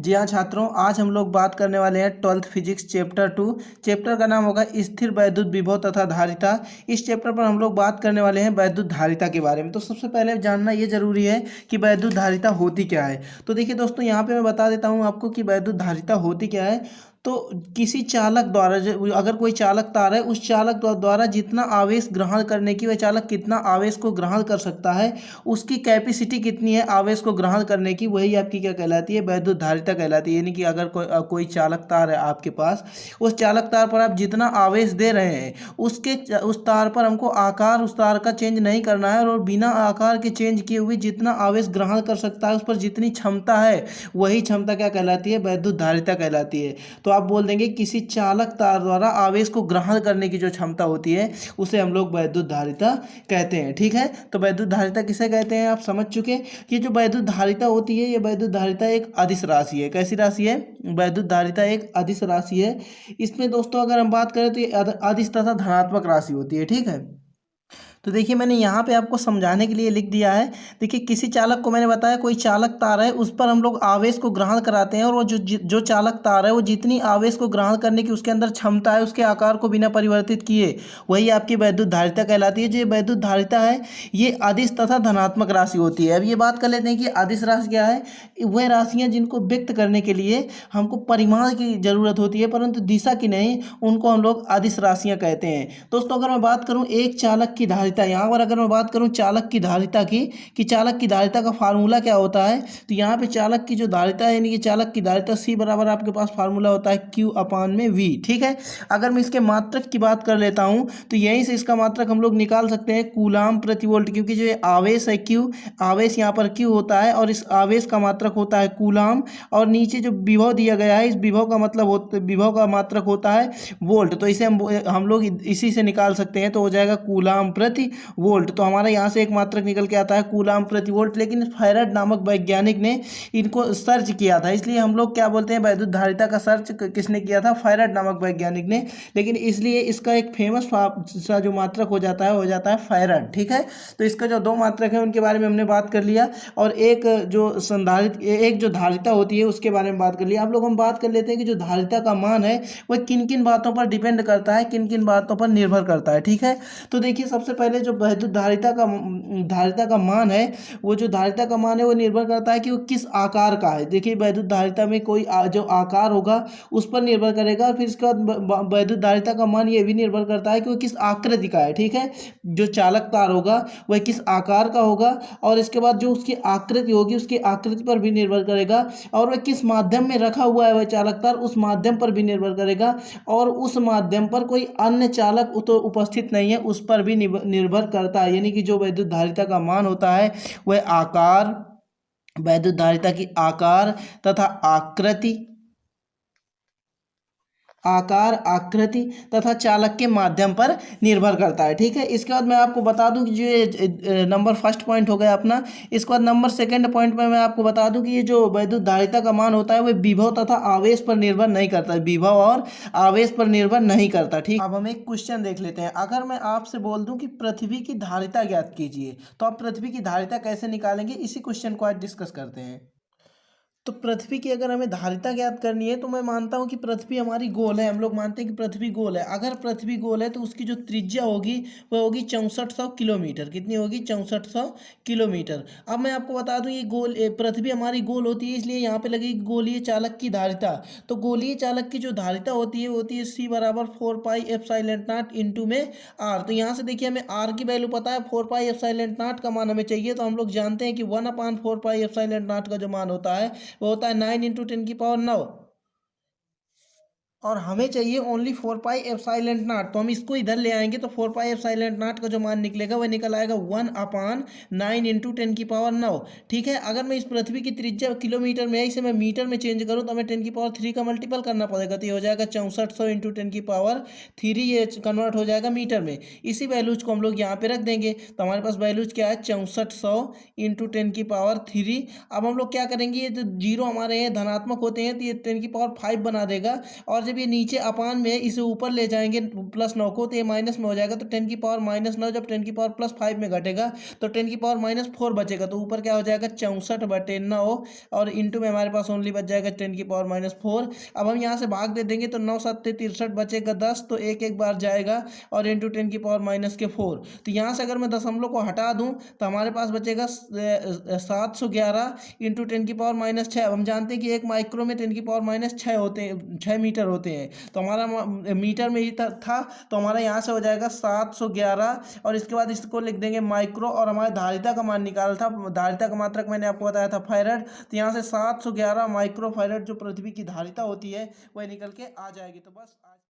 जी हाँ छात्रों, आज हम लोग बात करने वाले हैं 12th फिजिक्स चैप्टर 2। चैप्टर का नाम होगा स्थिर वैद्युत विभव तथा धारिता। इस चैप्टर पर हम लोग बात करने वाले हैं वैद्युत धारिता के बारे में। तो सबसे पहले जानना ये जरूरी है कि वैद्युत धारिता होती क्या है। तो देखिए दोस्तों, यहाँ पे मैं बता देता हूँ आपको कि वैद्युत धारिता होती क्या है। तो किसी चालक द्वारा अगर कोई चालक तार है, उस चालक द्वारा जितना आवेश ग्रहण करने की, वह चालक कितना आवेश को ग्रहण कर सकता है, उसकी कैपेसिटी कितनी है आवेश को ग्रहण करने की, वही आपकी क्या कहलाती है, वैद्युत धारिता कहलाती है। यानी कि अगर कोई चालक तार है आपके पास, उस चालक तार पर आप जितना आवेश दे रहे हैं, उस तार पर हमको आकार उस तार का चेंज नहीं करना है, और बिना आकार के चेंज किए हुए जितना आवेश ग्रहण कर सकता है, उस पर जितनी क्षमता है, वही क्षमता क्या कहलाती है, वैद्युत धारिता कहलाती है। तो आप बोल देंगे किसी चालक तार द्वारा आवेश को ग्रहण करने की जो क्षमता होती है, उसे हम लोग वैद्युत धारिता कहते हैं। ठीक है, तो वैद्युत धारिता किसे कहते हैं आप समझ चुके। कि जो वैद्युत धारिता होती है, ये वैद्युत धारिता एक अदिश राशि है। कैसी राशि है? वैद्युत धारिता एक अदिश राशि है। इसमें दोस्तों अगर हम बात करें तो ये अदिश तथा धनात्मक राशि होती है। ठीक है, तो देखिए मैंने यहाँ पे आपको समझाने के लिए लिख दिया है। देखिए किसी चालक को मैंने बताया कोई चालक तार है, उस पर हम लोग आवेश को ग्रहण कराते हैं, और वो जो चालक तार है, वो जितनी आवेश को ग्रहण करने की उसके अंदर क्षमता है, उसके आकार को बिना परिवर्तित किए, वही आपकी वैद्युत धारिता कहलाती है। जो ये वैद्युत धारिता है, ये अदिश तथा धनात्मक राशि होती है। अब ये बात कर लेते हैं कि अदिश राशि क्या है। वह राशियाँ जिनको व्यक्त करने के लिए हमको परिमाण की जरूरत होती है, परंतु दिशा की नहीं, उनको हम लोग अदिश राशियाँ कहते हैं। दोस्तों अगर मैं बात करूँ एक चालक की धारिता, यहाँ पर अगर मैं बात करूँ चालक की धारिता की, कि चालक की धारिता का फार्मूला क्या होता है, तो यहाँ पे चालक की जो धारिता है, यानी कि चालक की धारिता C बराबर आपके पास फार्मूला होता है Q अपान में V। ठीक है, अगर मैं इसके मात्रक की बात कर लेता हूँ, तो यहीं से इसका मात्रक हम लोग निकाल सकते हैं कूलाम प्रति वोल्ट, क्योंकि जो ये आवेश है Q, आवेश यहाँ पर Q होता है, और इस आवेश का मात्रक होता है कूलाम, और नीचे जो विभव दिया गया है, इस विभव का मतलब विभव का मात्रक होता है वोल्ट। तो इसे हम लोग इसी से निकाल सकते हैं, तो हो जाएगा कूलाम प्रति वोल्ट। तो हमारा यहाँ से एक मात्रक निकल के आता है कूलाम प्रति वोल्ट। लेकिन फैराड नामक वैज्ञानिक ने इनको सर्च किया था, इसलिए हम लोग क्या बोलते हैं, वैद्युत धारिता का सर्च किसने किया था, फैराड नामक वैज्ञानिक ने। लेकिन इसलिए इसका एक फेमस सा जो मात्रक हो जाता है फैराड। ठीक है, तो इसका जो दो मात्रक है उनके बारे में हमने बात कर लिया, और एक जो धारिता होती है उसके बारे में बात कर लिया। आप लोग हम बात कर लेते हैं कि जो धारिता का मान है वह किन किन बातों पर डिपेंड करता है, किन किन बातों पर निर्भर करता है। ठीक है, तो देखिए सबसे पहले जो वैद्युत धारिता का मान है, वो जो धारिता का मान है वो निर्भर करता है कि वो किस आकार का है। देखिए वैद्युत धारिता में कोई जो आकार होगा उस पर निर्भर करेगा, और फिर इसके बाद वैद्युत धारिता का मान ये भी निर्भर करता है कि वो किस आकृति का है। ठीक है, जो चालक तार होगा वह किस आकार का होगा, और इसके बाद जो उसकी आकृति होगी उसकी आकृति पर भी निर्भर करेगा, और वह किस माध्यम में रखा हुआ है वह चालक तार, उस माध्यम पर भी निर्भर करेगा, और उस माध्यम पर कोई अन्य चालक तो उपस्थित नहीं है उस पर भी निर्भर करता है। यानी कि जो वैद्युत धारिता का मान होता है वह आकार, वैद्युत धारिता की आकार तथा आकृति तथा चालक के माध्यम पर निर्भर करता है। ठीक है, इसके बाद मैं आपको बता दूं कि जो ये नंबर फर्स्ट पॉइंट हो गया अपना। इसके बाद नंबर सेकंड पॉइंट में मैं आपको बता दूं कि ये जो वैद्युत धारिता का मान होता है वह विभव तथा आवेश पर निर्भर नहीं करता, विभव और आवेश पर निर्भर नहीं करता। ठीक, अब हम एक क्वेश्चन देख लेते हैं। अगर मैं आपसे बोल दूं कि पृथ्वी की धारिता ज्ञात कीजिए, तो आप पृथ्वी की धारिता कैसे निकालेंगे, इसी क्वेश्चन को आज डिस्कस करते हैं। तो पृथ्वी की अगर हमें धारिता ज्ञात करनी है, तो मैं मानता हूं कि पृथ्वी हमारी गोल है। हम लोग मानते हैं कि पृथ्वी गोल है। अगर पृथ्वी गोल है तो उसकी जो त्रिज्या होगी वह होगी 6400 किलोमीटर। कितनी होगी? 6400 किलोमीटर। अब मैं आपको बता दूं ये पृथ्वी हमारी गोल होती है, इसलिए यहाँ पे लगेगी गोलीय चालक की धारिता। तो गोलीय चालक की जो धारिता होती है C बराबर 4πε0 इंटू में R। तो यहाँ से देखिए हमें R की वैल्यू पता है, 4πε0 का मान हमें चाहिए। तो हम लोग जानते हैं कि 1/4πε0 का जो मान होता है वो होता है 9 × 10⁹ और हमें चाहिए ओनली 4πε0। तो हम इसको इधर ले आएंगे तो 4πε0 का जो मान निकलेगा वह निकल आएगा 1/9 × 10⁹। ठीक है, अगर मैं इस पृथ्वी की त्रिज्या किलोमीटर में है, इसे मैं मीटर में चेंज करूं तो हमें 10⁻³ का मल्टीपल करना पड़ेगा, तो ये हो जाएगा 6400 × 10⁻3, ये कन्वर्ट हो जाएगा मीटर में। इसी वैल्यूज को हम लोग यहाँ पे रख देंगे, तो हमारे पास वैल्यूज क्या है 6400 × 10⁻3। अब हम लोग क्या करेंगे, ये जो जीरो हमारे यहाँ धनात्मक होते हैं तो ये 10⁻5 बना देगा, और जब ये नीचे अपान में इसे ऊपर ले जाएंगे +9 को, तो ये माइनस में हो जाएगा। तो 10⁻⁻9 जब 10⁻+5 में घटेगा तो 10⁻⁻4 बचेगा। तो ऊपर क्या हो जाएगा 64/9 और इंटू में हमारे पास ओनली बच जाएगा 10⁻4। अब हम यहाँ से भाग दे देंगे तो 9 7 63 बचेगा 10, तो एक एक बार जाएगा और इंटू 10⁻⁻4। तो यहाँ से अगर मैं दशमलव को हटा दूँ तो हमारे पास बचेगा 711 इंटू 10⁻6। अब हम जानते हैं कि 1 माइक्रो में 10⁻6 होते हैं, 6 मीटर होते हैं। तो हमारा मीटर में ही था, तो हमारा यहाँ से हो जाएगा 711 और इसके बाद इसको लिख देंगे माइक्रो। और हमारे धारिता का मान निकाला था, धारिता का मात्रक मैंने आपको बताया था फैरड। तो यहाँ से 711 माइक्रो फैरड जो पृथ्वी की धारिता होती है वह निकल के आ जाएगी। तो बस